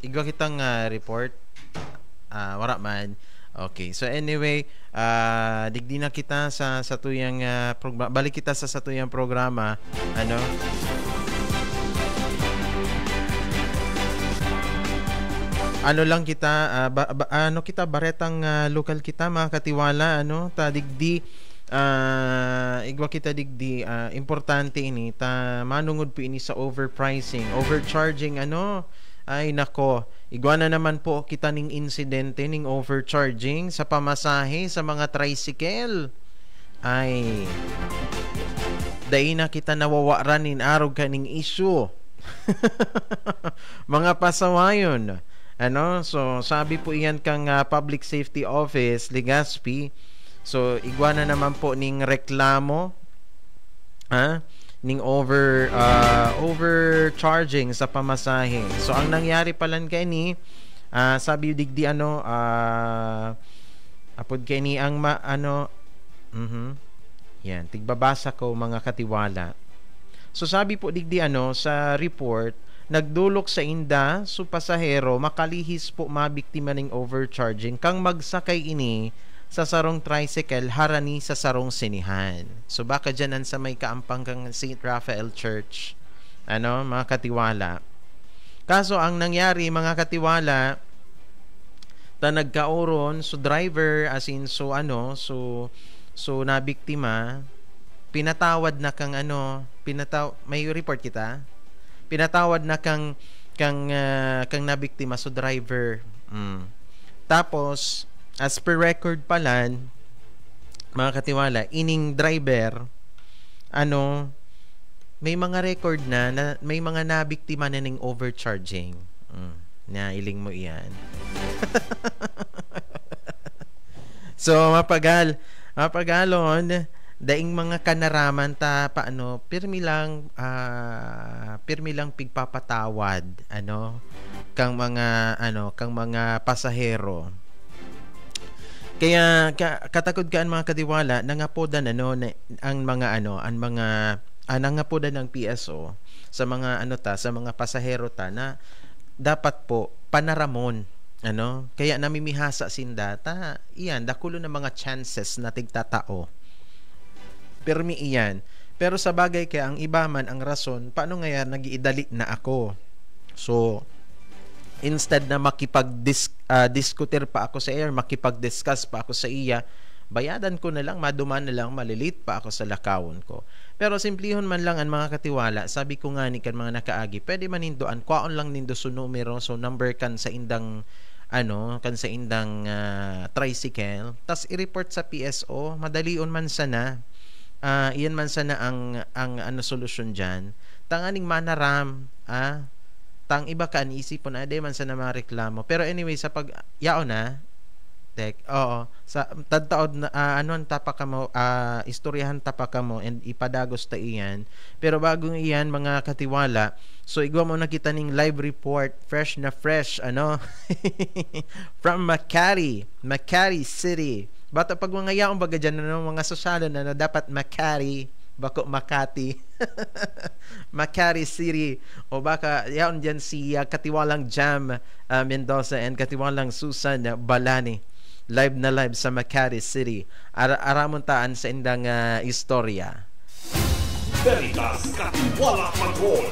igwa kitang report. Wala man. Okay. So anyway, digdi na kita sa tuyang balik kita sa tuyang programa. Ano? Ano lang kita ano kita baretang lokal kita mga katiwala ano ta digdi igwa kita digdi importante ini ta manungod po ini sa overpricing, overcharging ano. Ay nako, igwa na naman po kita ning insidente ning overcharging sa pamasahe sa mga tricycle. Ay dai na kita nawawaran nin arog kaning issue. Mga pasawayon. Ano? So sabi po iyan kang Public Safety Office Legazpi. So igwa na naman po ning reklamo ning overcharging sa pamasahe. So ang nangyari palan kay ni sabi digdi ano apod kay ni ang yan tigbabasa ko mga katiwala. So sabi po digdi ano sa report nagdulok sa inda so pasahero makalihis po mabiktima ning overcharging kang magsakay ini sa sarong tricycle harani sa sarong sinihan. So baka dyanan sa may kaampang kang St. Raphael Church. Ano, mga katiwala. Kaso ang nangyari mga katiwala, ta nagkaoron so driver as in so nabiktima, pinatawad na kang may report kita. Pinatawad na kang nabiktima so driver. Tapos as per record palan mga katiwala ining driver may mga record na may mga nabiktima na ning overcharging na iling mo iyan. So mapagalon daing mga kanaraman ta paano pirmi lang pigpapatawad kang mga pasahero. Kaya katakod kaan mga katiwala nangapodan nangapodan ng PSO sa mga sa mga pasahero ta na dapat po panaramon kaya namimihasa sinda ta iyan dakulo na mga chances na tigtatao permi iyan pero sa bagay kaya ang iba man ang rason paano nga nagiidali na ako so instead na makipag-diskutir pa ako sa air, makipag-discuss pa ako sa iya, bayadan ko na lang, maduman na lang, malilit pa ako sa lakawon ko. Pero simplihon man lang ang mga katiwala, sabi ko nga ni kan mga nakaagi, pwede man nindoan, kwaon lang nindo so numero, so number kan sa indang tricycle, tas i-report sa PSO, madalion man sana, iyan man sana ang solusyon dyan. Tanganing manaram, tang iba ka aniisipon ade man sa mga reklamo pero anyway sa pag yao na sa tadtaod na tapa ka mo istoryahan tapa ka mo and ipadagos ta iyan pero bagong iyan mga katiwala so igwa mo nakita ning live report fresh from Makati City bata pag mga yaong baga dyan mga sosyalo na dapat Makati Makati City o baka yaon dyan si Katiwalang Jam Mendoza and Katiwalang Susan Balani live na live sa Makati City aramuntaan sa indang istorya. Veritas Katiwala Patrol.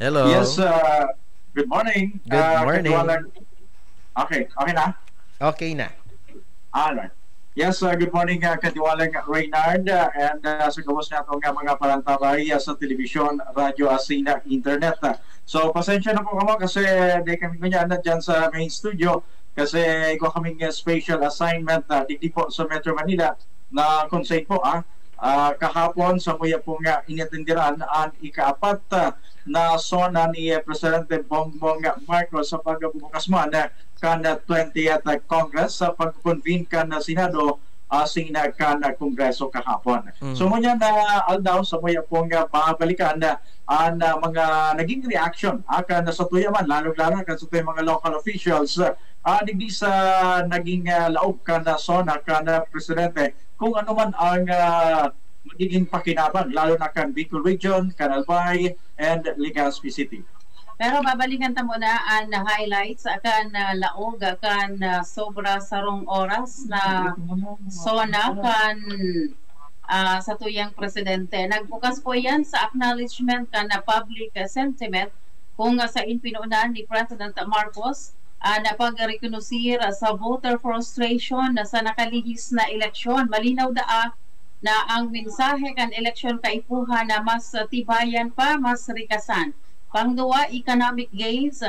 Hello. Yes, good morning. Good morning. Okay na? Okay na. Alright. Yes, good morning Katiwalang Reynard and sa gabos na itong mga parantabay sa telebisyon, radyo, asina, internet. So, pasensya na po kamo kasi di kami ganyan na dyan sa main studio kasi ikaw kaming special assignment digdi po sa Metro Manila na consent po kahapon sa muya pong inatindiran ang ikaapat na sona ni Presidente Bongbong Marcos sa pagbubukas mo kan 20th Congress sa pag-convene kan Senado sina kan Kongreso kahapon. So muna na aldaw sa muya pong babalikan ang mga naging reaction kan sa tuyaman lalo-lalo kan sa tuyang mga local officials digdi sa naging laog kan sona kan Presidente kung ano man ang magiging pakinabang lalo na kan Bicol Region, Albay, and Legazpi City. Pero babalikan ta muna ang highlights akan laog akan sobra sarong oras na sona kan sa tuyang presidente. Nagbukas po yan sa acknowledgement kan na public sentiment kung sa inpinunan ni President Marcos na pag-reconusir sa voter frustration na sa nakalihis na eleksyon. Malinaw na ang mensahe kan eleksyon kaipuhan na mas tibayan pa, mas rikasan. Pangduwa, economic gains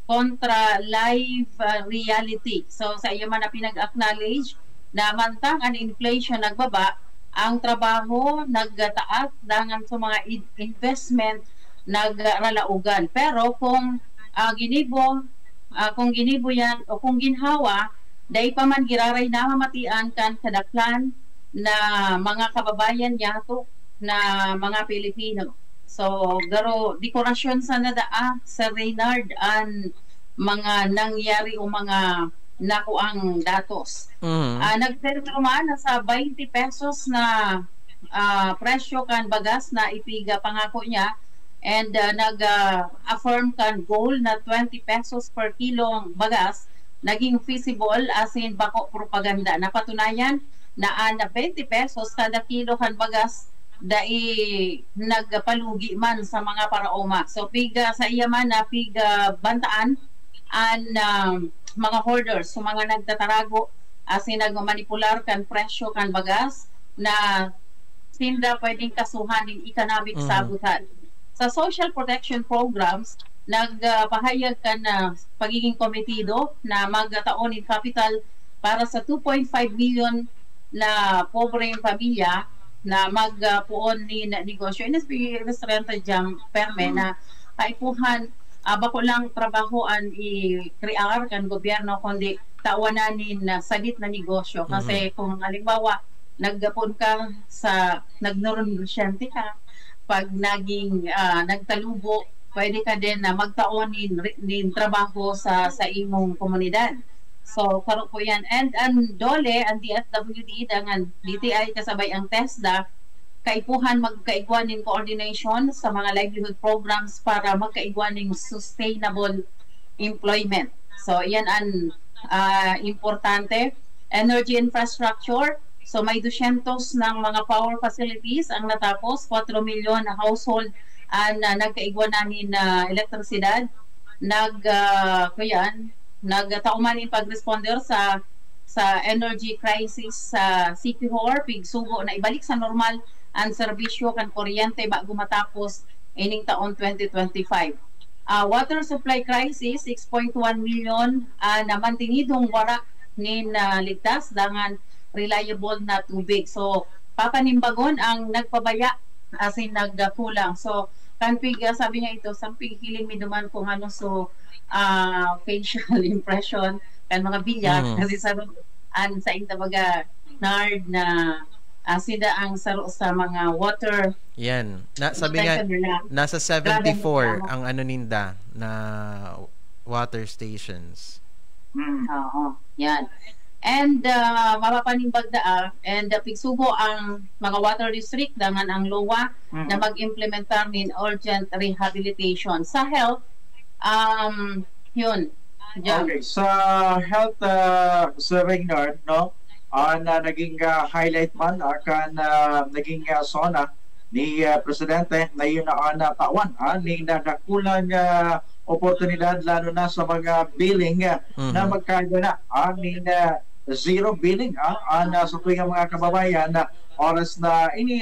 kontra live reality. So sa iyo man na pinag-acknowledge na mantang ang inflation nagbaba, ang trabaho nagtaas dangan sa mga investment nagralaugan. Pero kung ginibo yan o kung ginhawa, dahil pa man giraray na mamatian kan kadaklan na mga kababayan yato na mga Pilipino. So, garo, dekorasyon sa nadaa sa Reynard ang mga nangyari o mga nakuang datos. Nagterma na sa 20 pesos na presyo kan bagas na ipiga pangako niya and nag-affirm kan goal na 20 pesos per kilong bagas naging feasible as in bako propaganda. Napatunayan na 20 pesos kada kilo kan bagas dai nagpalugi man sa mga paraoma. So piga sa iya man na piga bantaan an mga hoarders, so mga nagtatarago as in nagmanipular kan presyo kan bagas na sinda pwedeng kasuhan ng economic sabotage. Sa social protection programs, nagpahayag ka na pagiging komitido na magtaon in capital para sa 2.5 million na pobreng pamilya na magpuon ni negosyo. NSP restaurant jam perme na kaipuhan bako lang trabahoan i-crear kan gobyerno kundi tawananin na sagit na negosyo. Kasi kung halimbawa naggapon ka sa nagnoronsyente ka, pag naging nagtalubo, pwede ka din na magtaon nin trabaho sa imong komunidad. So, karo po yan. And ang DOLE, ang DFWD, dangan DTI kasabay ang TESDA, kaipuhan magkaigwaning coordination sa mga livelihood programs para magkaigwaning sustainable employment. So, yan ang importante. Energy infrastructure. So, may 200 ng mga power facilities ang natapos. 4 milyon na household ang nagkaigwanan na elektrisidad. Nagtauman in pag-responder sa energy crisis sa CPHOR, pigsugo na ibalik sa normal ang serbisyo kan kuryente bago matapos ining taon 2025. Water supply crisis, 6.1 million na mantinidong wara nin ligtas dangan reliable na tubig. So, papanimbagon ang nagpabaya as in nagkulang. So, kanpig, sabi niya ito, samping hiling mi duman kung ano facial impression kan mga bilyag kasi sa intabaga nard na sida ang saro sa mga water. Yan. Sabi nga nasa 74 ang ano ninda na water stations. Yan. And mapapanimbag and pigsubo ang mga water district dangan ang LOA na mag-implementar nin urgent rehabilitation. Sa health, yun. Okay, sa health sa Reynard, no? Na naging highlight man akan naging sona ni Presidente na yun na tawan ni nadakulang oportunidad lalo na sa mga billing na magkaiba na ni zero billing sa tuwing mga kababayan na oras na ini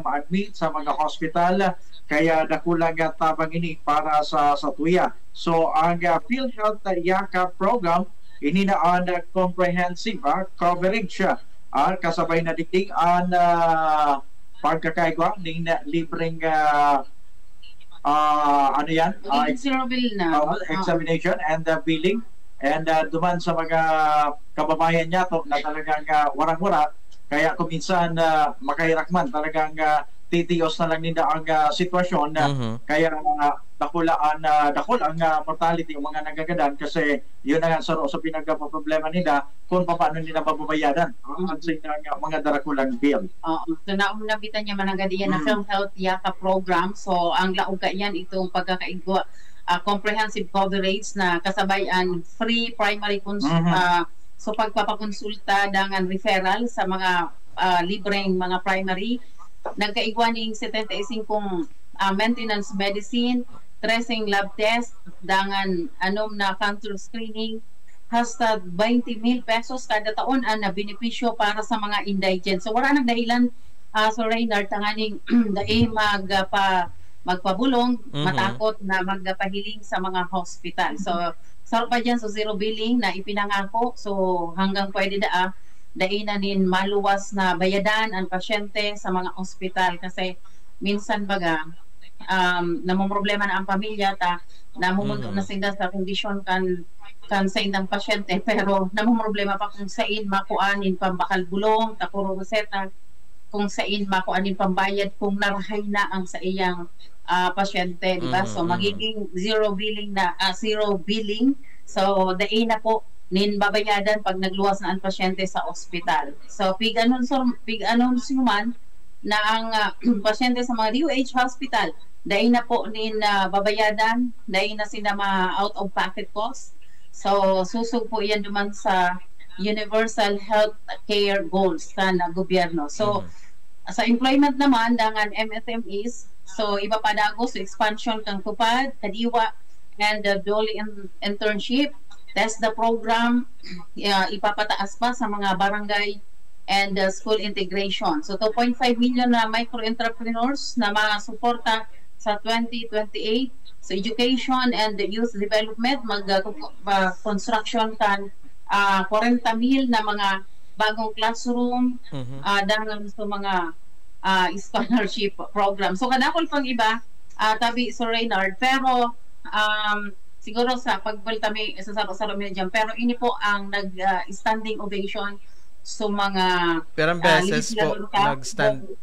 ma-admit sa mga hospital kaya nakulang tabang ini para sa tuya. So ang PhilHealth Yakap program ini na comprehensive coverage kasabay na dikting ang pagkakaigwa ng libreng ano yan? Zero bill na. Examination and billing. And duman sa mga kababayan niya to na talagang warang-wara. Kaya kung minsan makahirakman, talagang titiyos na lang nila ang sitwasyon. Kaya dakol ang mortality ng mga nagagadan kasi yun na nga sa pinagpaproblema nila kung paano nila mababayadan ang mga darakulang bill. So nabitan niya managadiyan na PhilHealth Yakap program. So ang laog ka yan itong pagkakaigwa comprehensive coverage na kasabay ang free primary so pagpapakonsulta dangan referral sa mga libreng mga primary, nagkaigwaning 75 maintenance medicine, tracing lab test, dangan anom na cancer screening, hasta 20,000 pesos kada taon ang na benepisyo para sa mga indigent. So wala nang dahilan so Reynard tanganing dai magpabulong, matakot na magpahiling sa mga hospital. So sarap pa dyan, so zero billing na ipinangako, so hanggang pwede dainanin maluwas na bayadan ang pasyente sa mga ospital kasi minsan baga namumroblema na ang pamilya namumundo na sila sa kondisyon kan sa indang pasyente pero namumroblema pa kung sain makuanin pambakal bulong takuro reseta kung sain makuanin pambayad kung narahay na ang sa iyang pasyente, di ba? So magiging zero billing. So dain na po nin babayadan pag nagluwas na ang pasyente sa ospital. So pig-announce man na ang pasyente sa mga DOH hospital dain na po nin babayadan, dain na sila out of pocket cost. So susug po yan duman sa universal health care goals na gobyerno. So sa employment naman dangan MSMEs, so iba pa dago so expansion kang tupad kadiwa and the dual internship, that's the program ipapataas pa sa mga barangay and school integration. So 2.5 million na micro-entrepreneurs na masuporta sa 2028 so education and the youth development, construction kan 40,000 na mga bagong classroom, dangan sa mga scholarship program. So kadakol pang iba tabi so Reynard, pero siguro sa pagbaltami sa saro-saro dyan, pero ini po ang nag-standing ovation so mga perang beses po nag-stand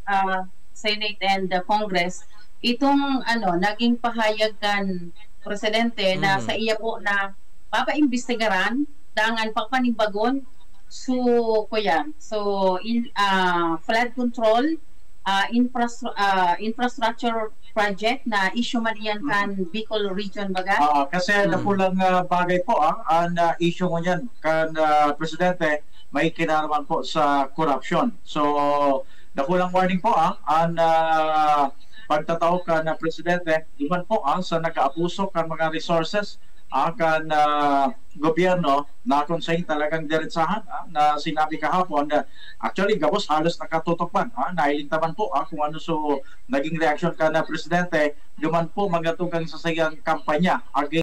Senate and Congress itong naging pahayag kan presidente na sa iya po na papaimbestigaran dangan pagpanimbagon so kuyan flood control infrastructure project na issue man yan kan Bicol region baga. Kasi napulang bagay po ang issue mo yan kan presidente may kinaraman po sa corruption. So napulang warning po ang pagtataw kan presidente iman po sa nag-aabuso kan mga resources kan gobyerno na kung sa'yo talagang diretsahan na sinabi kahapon actually gabos halos nakatutok man nailintaman po kung ano so naging reaction ka na presidente duman po magatugang sa sayang kampanya against